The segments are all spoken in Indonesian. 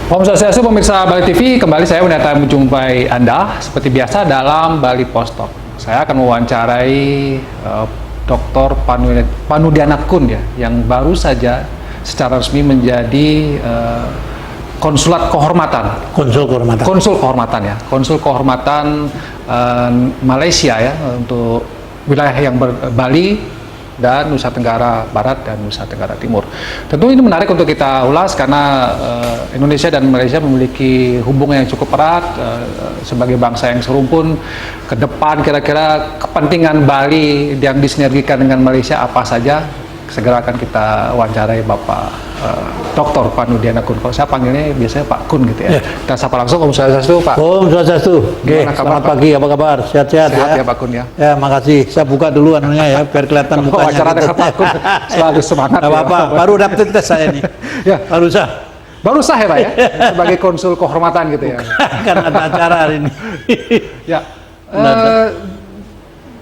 Om Swastiastu, pemirsa Bali TV, kembali saya Winata menjumpai Anda seperti biasa dalam Bali Post Talk. Saya akan mewawancarai Dr. Panudianakun ya, yang baru saja secara resmi menjadi konsulat kehormatan. Konsul kehormatan Malaysia ya untuk wilayah yang Bali dan Nusa Tenggara Barat dan Nusa Tenggara Timur. Tentu ini menarik untuk kita ulas karena Indonesia dan Malaysia memiliki hubungan yang cukup erat sebagai bangsa yang serumpun. Ke depan kira-kira kepentingan Bali yang disinergikan dengan Malaysia apa saja? Segera akan kita wawancarai Bapak Dr. Panudianakun. Kalau saya panggilnya biasanya Pak Kun gitu ya. Kita sapa langsung. Om Swastiastu, Pak. Om Swastiastu. Selamat pagi, apa kabar? Sehat-sehat ya Pak Kun ya. Ya, makasih. Saya buka dulu anunya ya, biar kelihatan mukanya. Wawancara dengan Pak Kun selalu semangat. Gak apa-apa, baru dapet tes saya nih. Ya. Baru sah ya Pak ya? Sebagai konsul kehormatan gitu ya. Karena ada acara hari ini. Ya.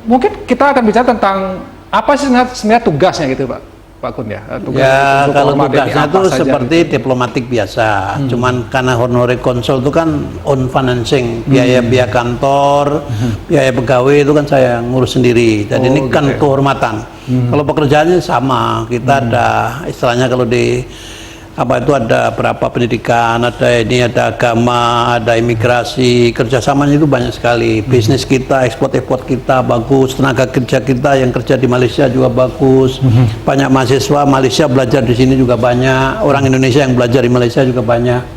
Mungkin kita akan bicara tentang apa sih sebenarnya tugasnya gitu Pak Kun ya? Ya kalau tugasnya itu seperti gitu. Diplomatik biasa, cuman karena honorary konsul itu kan on financing, biaya kantor, biaya pegawai itu kan saya ngurus sendiri. Jadi ini kan gitu ya? Kehormatan. Kalau pekerjaannya sama, kita ada istilahnya kalau di apa itu ada berapa pendidikan, ada agama, ada imigrasi, kerjasamanya itu banyak sekali. Bisnis kita, ekspor kita bagus, tenaga kerja kita yang kerja di Malaysia juga bagus. Banyak mahasiswa Malaysia belajar di sini juga banyak, orang Indonesia yang belajar di Malaysia juga banyak.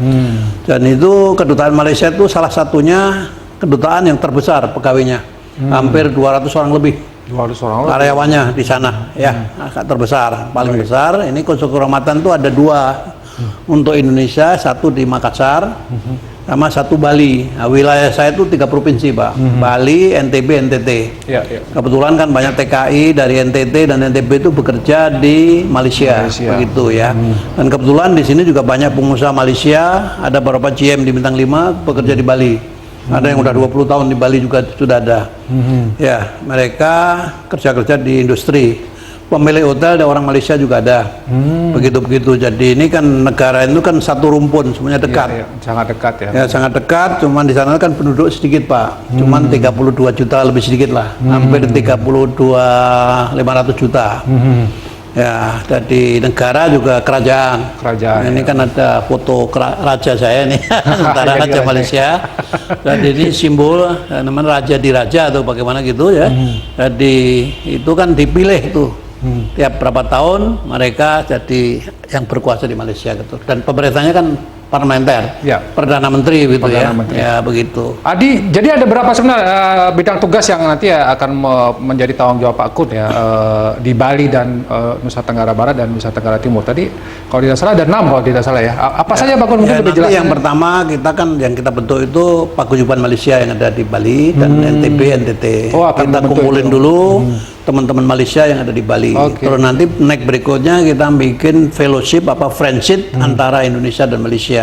Dan itu kedutaan Malaysia itu salah satunya kedutaan yang terbesar pegawainya, hampir 200 orang lebih. 200 orang karyawannya di sana ya, terbesar, paling besar. Ini konsul kehormatan tuh ada 2 untuk Indonesia, 1 di Makassar, sama 1 Bali. Nah, wilayah saya itu 3 provinsi Pak, Bali, NTB, NTT. Kebetulan kan banyak TKI dari NTT dan NTB itu bekerja di Malaysia. Begitu ya. Dan kebetulan di sini juga banyak pengusaha Malaysia, ada beberapa GM di Bintang 5 bekerja di Bali. Ada yang udah 20 tahun di Bali juga sudah ada. Ya, mereka kerja di industri. Pemilik hotel ada orang Malaysia juga ada. Begitu-begitu. Jadi ini kan negara itu kan satu rumpun, semuanya dekat. Sangat dekat ya. Ya, sangat dekat. Cuman di sana kan penduduk sedikit Pak. Cuman 32 juta lebih sedikit lah. Hampir 500 juta. Ya, dari negara juga kerajaan. Ini kan ada foto raja saya nih, antara raja Malaysia. Jadi ini simbol namanya raja di raja atau bagaimana gitu ya. Jadi itu kan dipilih itu. Tiap berapa tahun mereka jadi yang berkuasa di Malaysia gitu. Dan pemerintahnya kan parlementer, Perdana Menteri gitu ya. Ya begitu. Adi, jadi ada berapa sebenarnya bidang tugas yang nanti ya akan menjadi tanggung jawab Pak Kun ya di Bali dan Nusa Tenggara Barat dan Nusa Tenggara Timur. Tadi kalau tidak salah ada 6 kalau tidak salah ya. Apa saja Pak Kun mungkin lebih jelas? Yang pertama kita kan yang kita bentuk itu Paguyuban Malaysia yang ada di Bali dan NTB, NTT. Kita kumpulin dulu teman-teman Malaysia yang ada di Bali. Terus nanti next berikutnya kita bikin fellowship friendship antara Indonesia dan Malaysia.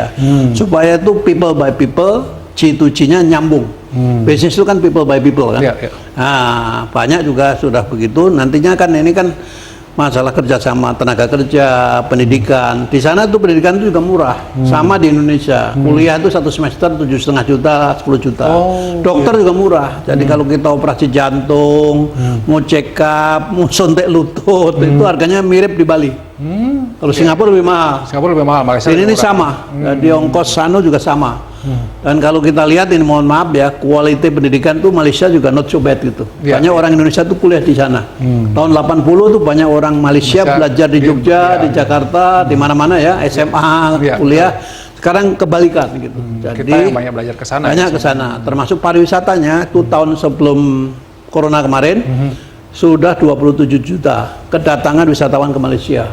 Supaya itu people by people, C2C-nya nyambung. Bisnis itu kan people by people kan. Nah, banyak juga sudah begitu. Nantinya kan ini kan masalah kerjasama tenaga kerja, pendidikan. Di sana tuh pendidikan itu juga murah, sama di Indonesia. Kuliah itu 1 semester 7,5 juta, 10 juta. Dokter juga murah. Jadi kalau kita operasi jantung, mau check up, mau suntik lutut, itu harganya mirip di Bali. Kalau Singapura lebih mahal. Malaysia ini sama. Jadi ongkos sana juga sama. Dan kalau kita lihat ini, mohon maaf ya, kualitas pendidikan tuh Malaysia juga not so bad gitu. Banyak orang Indonesia tuh kuliah di sana. Tahun 80 tuh banyak orang Malaysia belajar di Jogja, di Jakarta, di mana-mana ya, SMA, kuliah. Sekarang kebalikan gitu. Jadi kita yang banyak belajar ke sana. Banyak ke sana. Termasuk pariwisatanya itu tahun sebelum Corona kemarin sudah 27 juta kedatangan wisatawan ke Malaysia.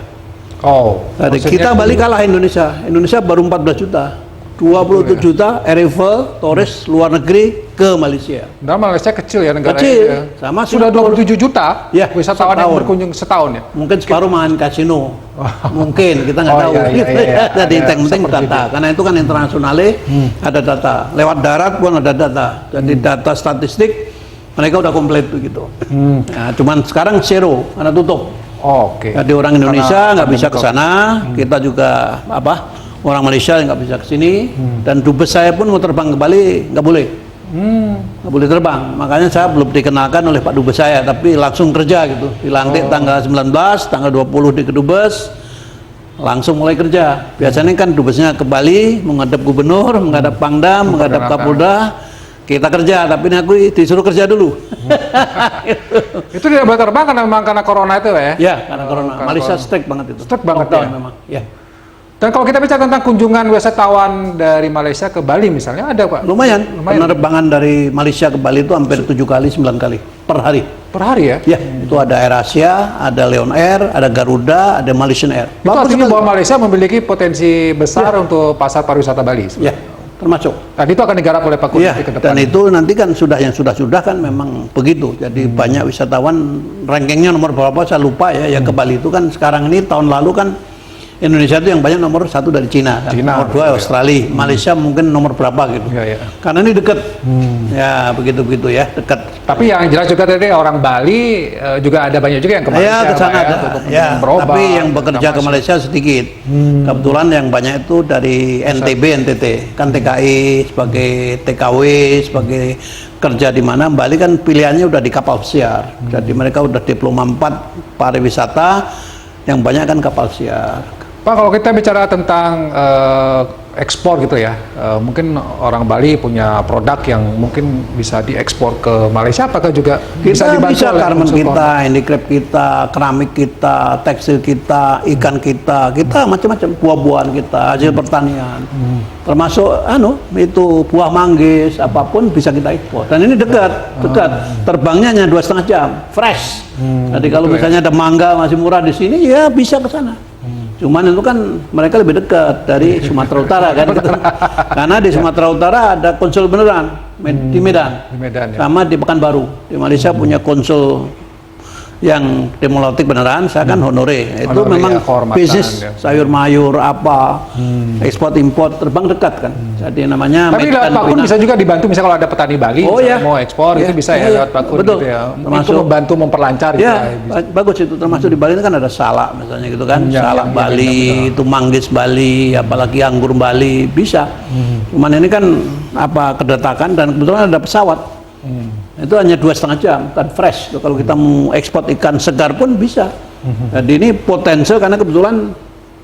Jadi kita Bali kalah Indonesia. Indonesia baru 14 juta. 27 juta arrival turis luar negeri ke Malaysia. Nah, Malaysia kecil ya negara Kecil, ya. sama Sudah 27 juta ya, wisatawan yang berkunjung setahun ya. Mungkin separuh main kasino. Mungkin kita nggak tahu. Iya. Jadi yang penting data, karena itu kan internasional ada data. Lewat darat pun ada data. Jadi data statistik mereka udah komplit begitu. Nah, cuman sekarang zero karena tutup. Oke. Jadi orang Indonesia nggak bisa ke sana, kita juga orang Malaysia nggak bisa ke sini, dan dubes saya pun mau terbang ke Bali nggak boleh. Nggak boleh terbang. Makanya saya belum dikenalkan oleh Pak Dubes saya, tapi langsung kerja gitu. Dilantik tanggal 19, tanggal 20 di Kedubes, langsung mulai kerja. Biasanya kan dubesnya ke Bali, menghadap gubernur, menghadap Pangdam, menghadap Kapolda. Kita kerja, tapi ini aku disuruh kerja dulu. Itu tidak boleh terbang karena memang karena corona itu ya? Ya, karena corona. Malaysia strict banget itu. Strict banget ya? Memang. Ya. Dan kalau kita bicara tentang kunjungan wisatawan dari Malaysia ke Bali misalnya, ada Pak? Lumayan. Penerbangan dari Malaysia ke Bali itu hampir 7 kali, 9 kali per hari. Per hari ya? Ya, itu ada AirAsia, ada Lion Air, ada Garuda, ada Malaysian Air. Itu artinya bahwa Malaysia memiliki potensi besar untuk pasar pariwisata Bali sebenarnya. Ya, termasuk. Dan itu akan digarap oleh Pak Kudus Ya, ke depan. dan itu nanti kan sudah kan memang begitu. Jadi banyak wisatawan, rankingnya nomor berapa saya lupa ya, yang ke Bali itu kan sekarang ini, tahun lalu kan Indonesia itu yang banyak nomor 1 dari Cina, kan? Nomor 2 Australia, Malaysia mungkin nomor berapa gitu. Ya. Karena ini dekat, ya begitu ya, dekat. Tapi yang jelas juga tadi orang Bali juga ada banyak juga yang ke Malaysia. Ya, ke sana ada. Ya, berobat, tapi yang bekerja ke Malaysia sedikit. Kebetulan yang banyak itu dari NTB, NTT, kan TKI sebagai TKW, sebagai kerja di mana. Bali kan pilihannya udah di kapal pesiar. Jadi mereka udah diploma 4 pariwisata, yang banyak kan kapal pesiar. Pak, kalau kita bicara tentang ekspor gitu ya, mungkin orang Bali punya produk yang mungkin bisa diekspor ke Malaysia, apakah juga bisa dibantu oleh garment kita, handicraft kita, keramik kita, tekstil kita, ikan kita macam-macam, buah-buahan kita, hasil pertanian, termasuk itu buah manggis, apapun bisa kita ekspor. Dan ini dekat, terbangnya hanya 2,5 jam, fresh. Jadi kalau misalnya ada mangga masih murah di sini, ya bisa ke sana. Cuman itu kan mereka lebih dekat dari Sumatera Utara kan gitu. Karena di Sumatera Utara ada konsul beneran di Medan. Ya. Sama di Pekanbaru. Di Malaysia punya konsul yang demolitik beneran, saya kan honore. Itu memang ya, bisnis ya. sayur mayur apa, ekspor impor terbang dekat kan. Jadi namanya. Tapi lewat Pak Kun bisa juga dibantu, misalnya kalau ada petani Bali mau ekspor itu bisa ya lewat Pak Kun betul. gitu ya. Termasuk membantu memperlancar ya, gitu. bagus itu, termasuk di Bali itu kan ada salak misalnya gitu kan. Salak Bali, itu manggis Bali, apalagi anggur Bali bisa. Cuman ini kan kedatakan dan kebetulan ada pesawat. Itu hanya 2,5 jam, kan fresh. Kalau kita mau ekspor ikan segar pun bisa. Jadi ini potensial karena kebetulan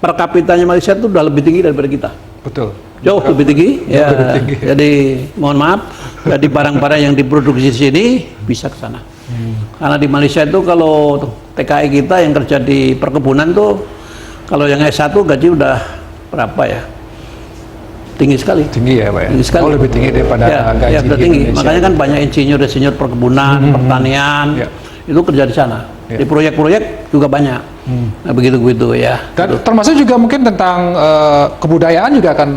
per kapitanya Malaysia itu udah lebih tinggi daripada kita. Betul. Jauh lebih tinggi. Ya. Lebih tinggi. Jadi mohon maaf, jadi barang-barang yang diproduksi di sini bisa ke sana. Karena di Malaysia itu kalau TKI kita yang kerja di perkebunan tuh, kalau yang S1 gaji udah berapa ya? Tinggi sekali. Tinggi ya Pak ya? Tinggi sekali. Oh, lebih tinggi daripada gaji ya, di tinggi. Indonesia. Makanya kan banyak insinyur perkebunan, pertanian, itu kerja di sana. Di proyek-proyek juga banyak. Nah, begitu ya. Dan termasuk juga mungkin tentang kebudayaan juga akan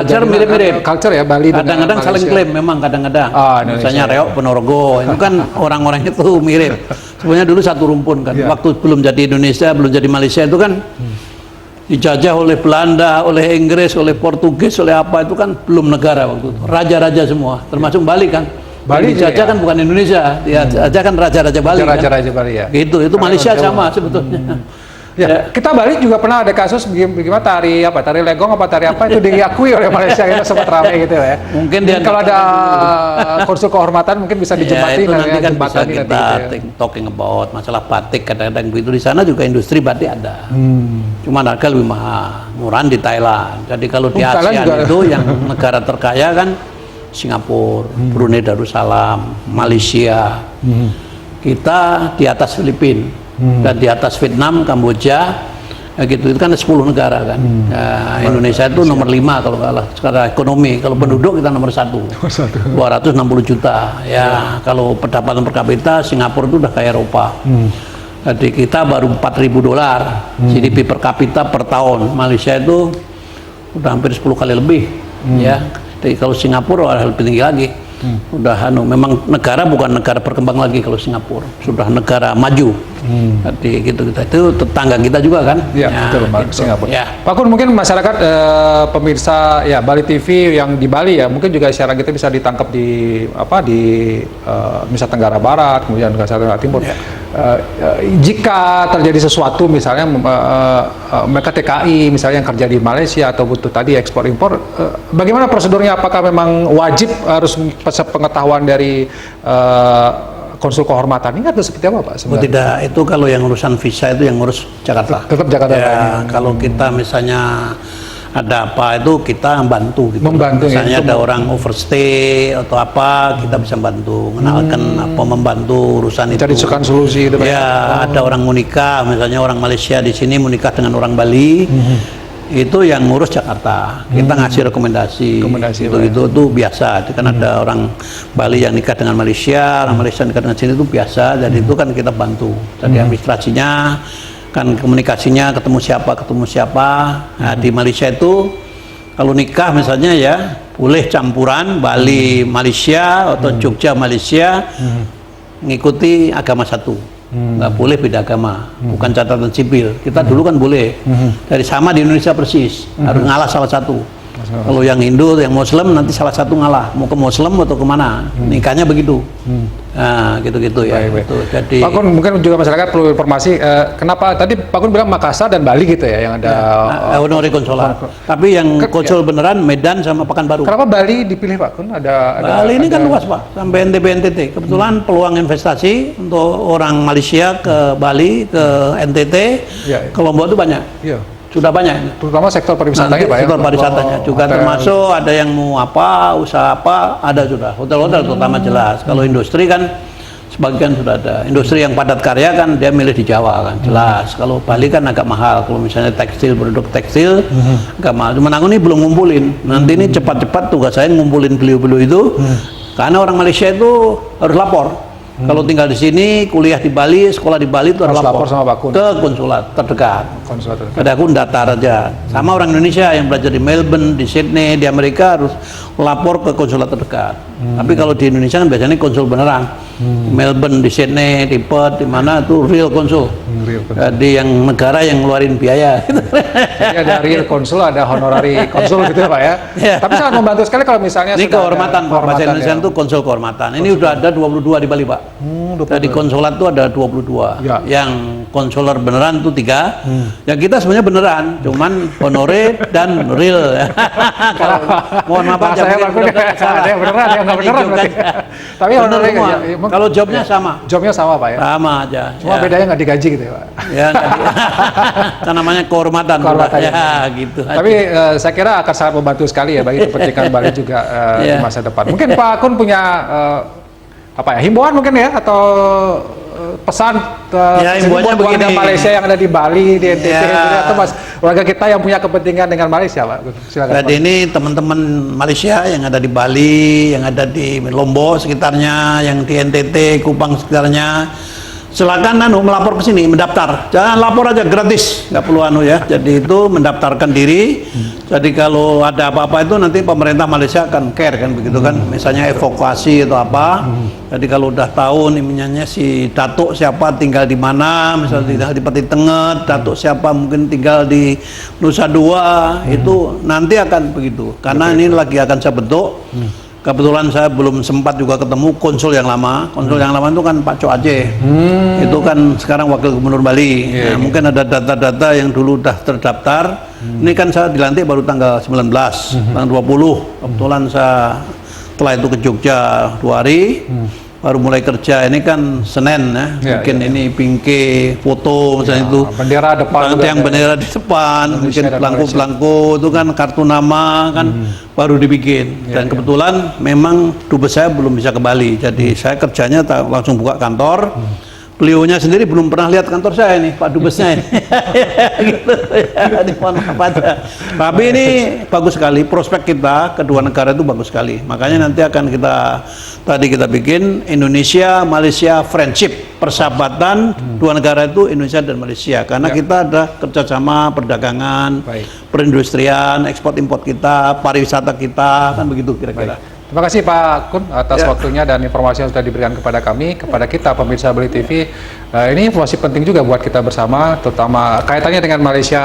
culture mirip-mirip. Culture ya Bali. Kadang-kadang saling klaim memang kadang-kadang. Misalnya Reok Ponorogo, itu kan orang-orang itu mirip. Sebenarnya dulu satu rumpun kan. Waktu belum jadi Indonesia, belum jadi Malaysia itu kan dijajah oleh Belanda, oleh Inggris, oleh Portugis, oleh apa itu kan belum negara waktu itu. Raja-raja semua, termasuk Bali kan. Bali dijajah kan bukan Indonesia, dijajah kan raja-raja Bali. Raja-raja Bali ya. Gitu, itu Malaysia sama sebetulnya. Ya, kita Bali juga pernah ada kasus bagaimana tari legong apa tari apa itu diakui oleh Malaysia, itu sempat ramai gitu ya. Mungkin dia kalau ada konsul kehormatan mungkin bisa dijembati itu nanti kan bisa kita talking about masalah batik, kadang-kadang begitu. Di sana juga industri batik ada. Cuma harga lebih mahal, murahan di Thailand. Jadi kalau di ASEAN itu yang negara terkaya kan Singapura, Brunei Darussalam, Malaysia. Kita di atas Filipina. Dan di atas Vietnam, Kamboja, gitu. Itu kan 10 negara kan. Indonesia itu nomor 5 kalau kalah secara ekonomi. Kalau penduduk kita nomor 1. 260 juta. Ya, kalau pendapatan per kapita Singapura itu udah kayak Eropa. Jadi kita baru $4.000 GDP per kapita per tahun. Malaysia itu udah hampir 10 kali lebih. ya. Jadi kalau Singapura lebih tinggi lagi. Udah memang negara bukan negara berkembang lagi kalau Singapura, sudah negara maju. Jadi gitu kita itu tetangga kita juga kan. Ya, betul, gitu. Singapura. Ya. Pak Kun, mungkin masyarakat pemirsa ya Bali TV yang di Bali ya, mungkin juga siaran kita bisa ditangkap di Nusa Tenggara Barat, kemudian Nusa Tenggara Timur. Ya. Jika terjadi sesuatu misalnya mereka TKI misalnya yang kerja di Malaysia atau butuh tadi ekspor impor, bagaimana prosedurnya? Apakah memang wajib harus pengetahuan dari konsul kehormatan ini atau seperti apa Pak? Oh, tidak, itu kalau yang urusan visa itu yang ngurus Jakarta. Tetap Jakarta ya, Pak. Kalau kita misalnya ada apa itu kita bantu gitu. Membantu misalnya ya, ada orang overstay atau apa kita bisa bantu mengenalkan apa, membantu urusan itu. Cari solusi itu. Ya, ada orang mau nikah, misalnya orang Malaysia di sini mau nikah dengan orang Bali. Itu yang ngurus Jakarta, kita ngasih rekomendasi itu biasa. Itu kan ada orang Bali yang nikah dengan Malaysia, orang Malaysia nikah dengan sini itu biasa. Jadi itu kan kita bantu. Jadi administrasinya, kan komunikasinya ketemu siapa. Nah, di Malaysia itu kalau nikah misalnya ya boleh campuran Bali Malaysia atau Jogja Malaysia, ngikuti agama satu. Nggak boleh beda agama, bukan catatan sipil. Kita dulu kan boleh, dari sama di Indonesia persis, harus ngalah salah satu. Kalau yang Hindu, yang Muslim nanti salah satu ngalah, mau ke Muslim atau kemana, nikahnya begitu. Nah, gitu-gitu ya. Gitu. Jadi Pak Kun, mungkin juga masyarakat perlu informasi, kenapa tadi Pak Kun bilang Makassar dan Bali gitu ya, yang ada honorary konsulat. Tapi yang konsul beneran Medan sama Pekanbaru. Kenapa Bali dipilih Pak Kun? Bali ini kan luas Pak, sampai NTB NTT. Kebetulan peluang investasi untuk orang Malaysia ke Bali, ke NTT, ke Lombok itu banyak. Iya. Sudah banyak. Terutama sektor pariwisatanya Pak ya. Sektor pariwisatanya juga hotel. Termasuk ada yang mau apa, usaha apa, ada sudah. Hotel-hotel terutama jelas. Kalau industri kan sebagian sudah ada. Industri yang padat karya kan dia milih di Jawa kan, jelas. Kalau Bali kan agak mahal. Kalau misalnya tekstil, produk tekstil agak mahal. Cuman aku ini belum ngumpulin. Nanti ini cepat-cepat tugas saya ngumpulin beliau-beliau itu. Karena orang Malaysia itu harus lapor. Kalau tinggal di sini, kuliah di Bali, sekolah di Bali itu harus lapor sama Pak Kun. ke konsulat terdekat. Ada akun datar aja. Sama orang Indonesia yang belajar di Melbourne, di Sydney, di Amerika harus lapor ke konsulat terdekat. Tapi kalau di Indonesia kan biasanya konsul beneran. Melbourne, di Sydney, di Perth, di mana itu real konsul. Jadi yang negara yang ngeluarin biaya. Jadi ada real konsul, ada honorary konsul gitu ya Pak ya. Tapi sangat membantu sekali kalau misalnya ini kehormatan Pak, bahasa Indonesia itu konsul kehormatan. Ini udah ada 22 di Bali Pak. Jadi konsulat itu ada 22. Ya. Yang konsuler beneran itu 3. Yang kita sebenarnya beneran, cuman honorer dan real. Mohon maaf aja. Ada yang beneran, ada yang nggak beneran. Tapi honorer kalau jobnya sama. Jobnya sama Pak ya. Sama aja. Cuma bedanya nggak digaji gitu ya Pak. Ya, kan namanya kehormatan. Ya, gitu. Tapi saya kira akan sangat membantu sekali ya bagi kepentingan Bali juga di masa depan. Mungkin Pak Kun punya apa ya, himbauan mungkin ya, atau pesan himbauannya buat warga begini. Malaysia yang ada di Bali, di NTT, atau warga kita yang punya kepentingan dengan Malaysia Pak. Silakan. Jadi ini teman-teman Malaysia yang ada di Bali, yang ada di Lombok sekitarnya, yang di NTT, Kupang sekitarnya, silakan melapor ke sini, mendaftar. Jangan lapor aja gratis, nggak perlu ya. Jadi itu mendaftarkan diri. Jadi kalau ada apa-apa itu nanti pemerintah Malaysia akan care kan begitu kan. Misalnya evakuasi atau apa. Jadi kalau udah tahu nih si Datuk siapa tinggal di mana, misalnya tinggal di Peti Tenget, Datuk siapa mungkin tinggal di Nusa Dua, itu nanti akan begitu. Karena ini lagi akan saya bentuk. Kebetulan saya belum sempat juga ketemu konsul yang lama. Konsul yang lama itu kan Pak Cok Aceh. Itu kan sekarang Wakil Gubernur Bali. Mungkin ada data-data yang dulu udah terdaftar. Ini kan saya dilantik baru tanggal 19, tanggal 20. Kebetulan saya setelah itu ke Jogja 2 hari. Baru mulai kerja, ini kan Senin ya, bikin ini bingkai foto misalnya itu bendera depan, yang bendera di depan, bikin belangko-belangko itu kan kartu nama kan baru dibikin. Dan kebetulan memang dubes saya belum bisa ke Bali, jadi saya kerjanya langsung buka kantor. beliaunya sendiri belum pernah lihat kantor saya nih, Pak Dubesnya ini. Gitu ya, mohon maaf aja. Tapi ini bagus sekali, prospek kita kedua negara itu bagus sekali. Makanya nanti akan kita bikin Indonesia Malaysia Friendship, persahabatan dua negara itu Indonesia dan Malaysia. Karena kita ada kerjasama perdagangan, perindustrian, ekspor impor kita, pariwisata kita, kan begitu kira-kira. Terima kasih Pak Kun atas waktunya dan informasi yang sudah diberikan kepada kami, kepada kita pemirsa Beli TV. Ini informasi penting juga buat kita bersama, terutama kaitannya dengan Malaysia,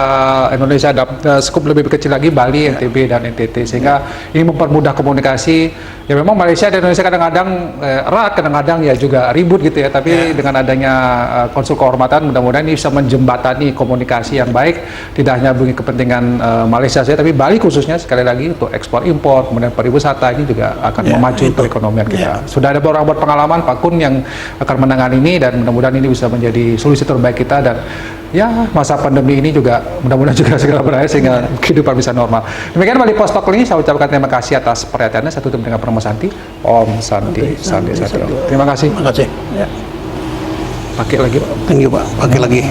Indonesia ada skup lebih kecil lagi, Bali, NTB dan NTT, sehingga ini mempermudah komunikasi. Ya memang Malaysia dan Indonesia kadang-kadang erat, kadang-kadang ya juga ribut gitu ya, tapi dengan adanya konsul kehormatan mudah-mudahan ini bisa menjembatani komunikasi yang baik, tidak hanya bagi kepentingan Malaysia saja, tapi Bali khususnya sekali lagi untuk ekspor impor, kemudian pariwisata ini juga akan memacu perekonomian kita. Sudah ada orang berpengalaman Pak Kun yang akan menangani ini dan mudah-mudahan ini bisa menjadi solusi terbaik kita dan ya masa pandemi ini juga mudah-mudahan juga segera berakhir sehingga kehidupan bisa normal. Demikian Bali Post Talk ini saya ucapkan terima kasih atas perhatiannya. Saya tutup dengan Promo Santi. Om Santi, Santi, Santi. Terima kasih. Terima kasih. Ya. Pakai lagi Pak. Thank you Pak. Pakai lagi.